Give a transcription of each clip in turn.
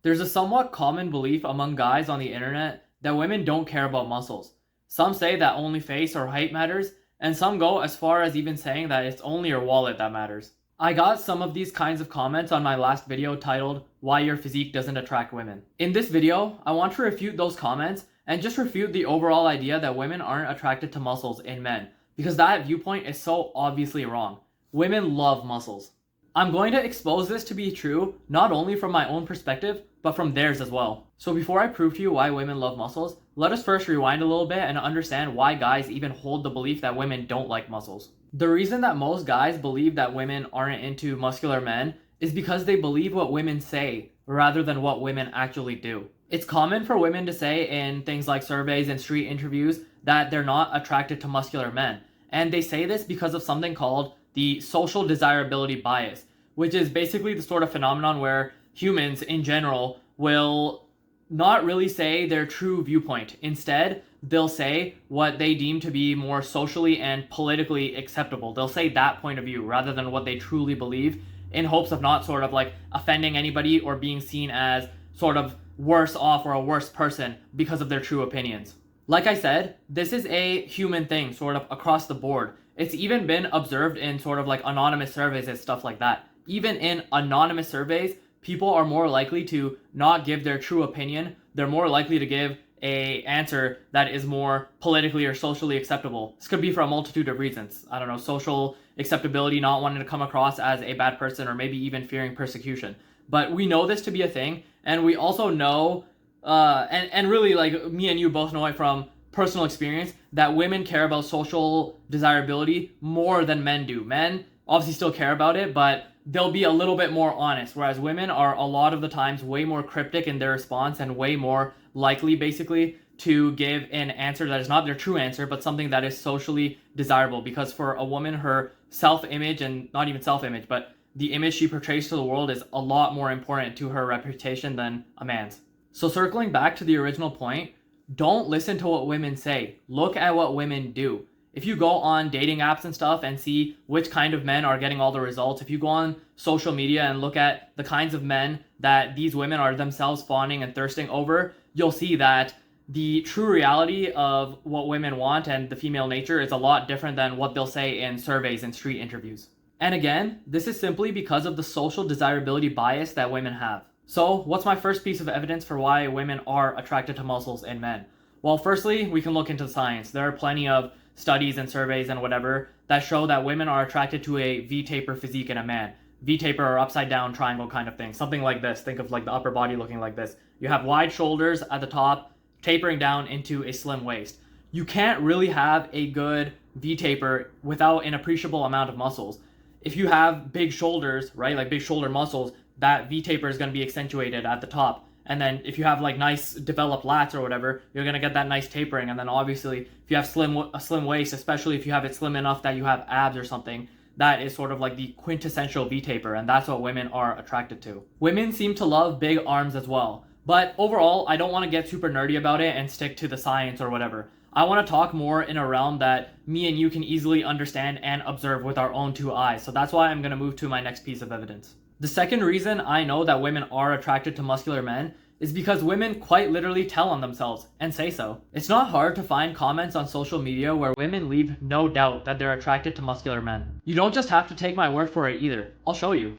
There's a somewhat common belief among guys on the internet that women don't care about muscles. Some say that only face or height matters, and some go as far as even saying that it's only your wallet that matters. I got some of these kinds of comments on my last video titled, "Why Your Physique Doesn't Attract Women." In this video, I want to refute those comments and just refute the overall idea that women aren't attracted to muscles in men, because that viewpoint is so obviously wrong. Women love muscles. I'm going to expose this to be true, not only from my own perspective, but from theirs as well. So before I prove to you why women love muscles, let us first rewind a little bit and understand why guys even hold the belief that women don't like muscles. The reason that most guys believe that women aren't into muscular men is because they believe what women say rather than what women actually do. It's common for women to say in things like surveys and street interviews that they're not attracted to muscular men. And they say this because of something called the social desirability bias, which is basically the sort of phenomenon where humans in general will not really say their true viewpoint. Instead, they'll say what they deem to be more socially and politically acceptable. They'll say that point of view rather than what they truly believe, in hopes of not sort of like offending anybody or being seen as sort of worse off or a worse person because of their true opinions. Like I said, this is a human thing sort of across the board. It's even been observed in sort of like anonymous surveys and stuff like that. Even in anonymous surveys, people are more likely to not give their true opinion. They're more likely to give a answer that is more politically or socially acceptable. This could be for a multitude of reasons. I don't know, social acceptability, not wanting to come across as a bad person, or maybe even fearing persecution. But we know this to be a thing, and we also know, and really like me and you both know it from personal experience, that women care about social desirability more than men do. Men obviously still care about it, but they'll be a little bit more honest, whereas women are a lot of the times way more cryptic in their response and way more likely basically to give an answer that is not their true answer, but something that is socially desirable. Because for a woman, her self-image, and not even self-image, but the image she portrays to the world is a lot more important to her reputation than a man's. So circling back to the original point, don't listen to what women say. Look at what women do. If you go on dating apps and stuff and see which kind of men are getting all the results, if you go on social media and look at the kinds of men that these women are themselves fawning and thirsting over, you'll see that the true reality of what women want and the female nature is a lot different than what they'll say in surveys and street interviews. And again, this is simply because of the social desirability bias that women have. So, what's my first piece of evidence for why women are attracted to muscles in men? Well, firstly, we can look into science. There are plenty of studies and surveys and whatever that show that women are attracted to a V-taper physique in a man. V-taper or upside down triangle kind of thing. Something like this. Think of like the upper body looking like this. You have wide shoulders at the top, tapering down into a slim waist. You can't really have a good V-taper without an appreciable amount of muscles. If you have big shoulders, right, like big shoulder muscles, that V-taper is going to be accentuated at the top. And then if you have like nice developed lats or whatever, you're going to get that nice tapering. And then obviously if you have a slim waist, especially if you have it slim enough that you have abs or something, that is sort of like the quintessential V-taper, and that's what women are attracted to. Women seem to love big arms as well. But overall, I don't want to get super nerdy about it and stick to the science or whatever. I want to talk more in a realm that me and you can easily understand and observe with our own two eyes. So that's why I'm going to move to my next piece of evidence. The second reason I know that women are attracted to muscular men is because women quite literally tell on themselves and say so. It's not hard to find comments on social media where women leave no doubt that they're attracted to muscular men. You don't just have to take my word for it either. I'll show you.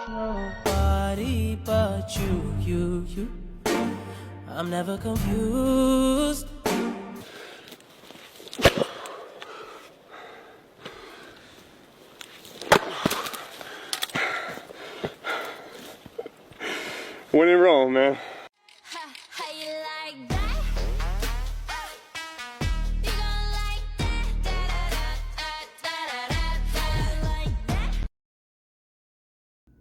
Nobody but you. I'm never confused. When in Rome, man. How you like that? You gonna like that? Like that?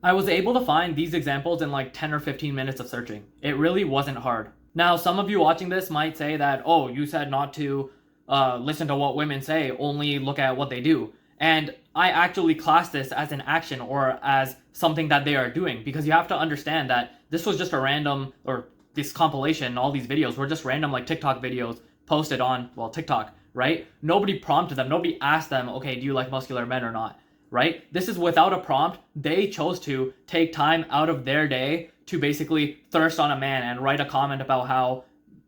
I was able to find these examples in like 10 or 15 minutes of searching. It really wasn't hard. Now, some of you watching this might say that, oh, you said not to listen to what women say, only look at what they do. And I actually class this as an action or as something that they are doing, because you have to understand that this was just a random, or this compilation, all these videos were just random like TikTok videos posted on, well, TikTok, right? Nobody prompted them. Nobody asked them, okay, do you like muscular men or not, right? This is without a prompt. They chose to take time out of their day to basically thirst on a man and write a comment about how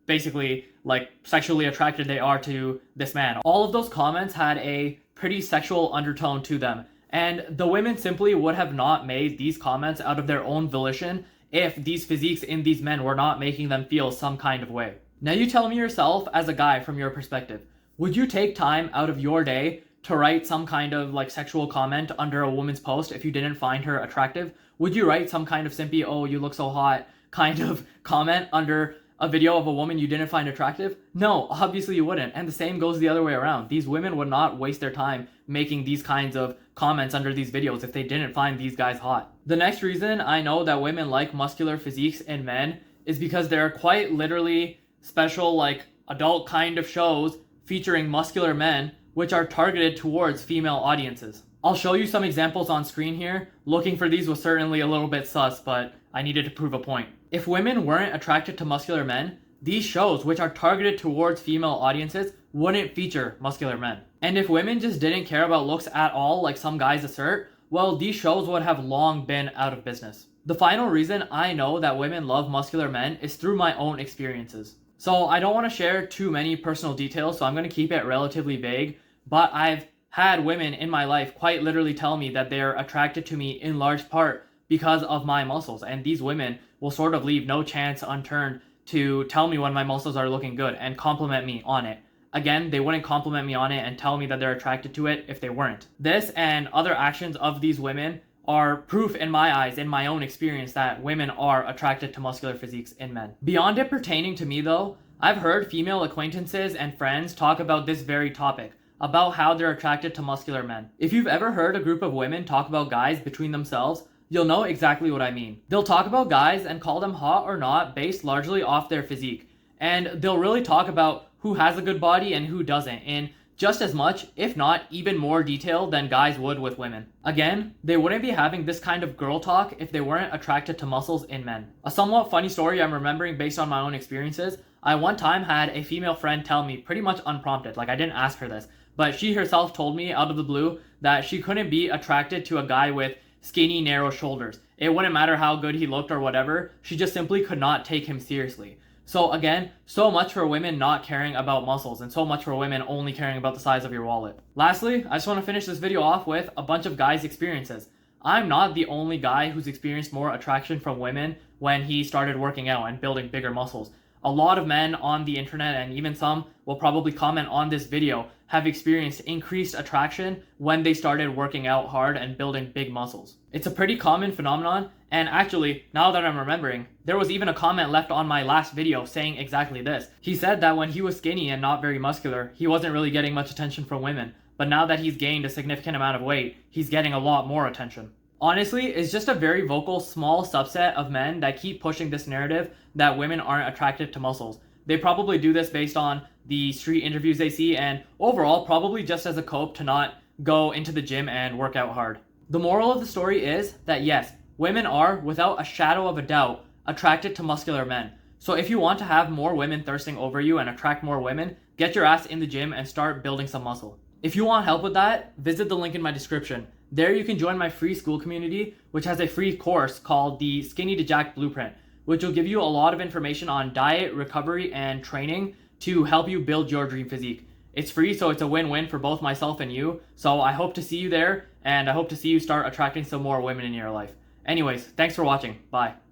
basically like sexually attracted they are to this man. All of those comments had a pretty sexual undertone to them. And the women simply would have not made these comments out of their own volition if these physiques in these men were not making them feel some kind of way. Now you tell me yourself, as a guy, from your perspective, would you take time out of your day to write some kind of like sexual comment under a woman's post if you didn't find her attractive? Would you write some kind of simpy, oh, you look so hot kind of comment under a video of a woman you didn't find attractive? No, obviously you wouldn't. And the same goes the other way around. These women would not waste their time making these kinds of comments under these videos if they didn't find these guys hot. The next reason I know that women like muscular physiques in men is because there are quite literally special like adult kind of shows featuring muscular men which are targeted towards female audiences. I'll show you some examples on screen here. Looking for these was certainly a little bit sus, but I needed to prove a point. If women weren't attracted to muscular men, these shows, which are targeted towards female audiences, wouldn't feature muscular men. And if women just didn't care about looks at all, like some guys assert, well, these shows would have long been out of business. The final reason I know that women love muscular men is through my own experiences. So I don't want to share too many personal details, so I'm going to keep it relatively vague, but I've had women in my life quite literally tell me that they're attracted to me in large part because of my muscles, and these women will sort of leave no chance unturned to tell me when my muscles are looking good and compliment me on it. Again, they wouldn't compliment me on it and tell me that they're attracted to it if they weren't. This and other actions of these women are proof in my eyes, in my own experience, that women are attracted to muscular physiques in men. Beyond it pertaining to me though, I've heard female acquaintances and friends talk about this very topic, about how they're attracted to muscular men. If you've ever heard a group of women talk about guys between themselves, you'll know exactly what I mean. They'll talk about guys and call them hot or not based largely off their physique. And they'll really talk about who has a good body and who doesn't in just as much, if not even more detail than guys would with women. Again, they wouldn't be having this kind of girl talk if they weren't attracted to muscles in men. A somewhat funny story I'm remembering based on my own experiences, I one time had a female friend tell me pretty much unprompted, like I didn't ask her this, but she herself told me out of the blue that she couldn't be attracted to a guy with skinny, narrow shoulders. It wouldn't matter how good he looked or whatever, she just simply could not take him seriously. So again, so much for women not caring about muscles, and so much for women only caring about the size of your wallet. Lastly, I just want to finish this video off with a bunch of guys' experiences. I'm not the only guy who's experienced more attraction from women when he started working out and building bigger muscles. A lot of men on the internet, and even some will probably comment on this video, have experienced increased attraction when they started working out hard and building big muscles. It's a pretty common phenomenon, and actually, now that I'm remembering, there was even a comment left on my last video saying exactly this. He said that when he was skinny and not very muscular, he wasn't really getting much attention from women, but now that he's gained a significant amount of weight, he's getting a lot more attention. Honestly, it's just a very vocal small subset of men that keep pushing this narrative that women aren't attracted to muscles. They probably do this based on the street interviews they see, and overall probably just as a cope to not go into the gym and work out hard. The moral of the story is that yes, women are, without a shadow of a doubt, attracted to muscular men. So if you want to have more women thirsting over you and attract more women, get your ass in the gym and start building some muscle. If you want help with that, visit the link in my description. There you can join my free Skool community, which has a free course called the Skinny to Jacked Blueprint, which will give you a lot of information on diet, recovery, and training to help you build your dream physique. It's free, so it's a win-win for both myself and you. So I hope to see you there, and I hope to see you start attracting some more women in your life. Anyways, thanks for watching. Bye.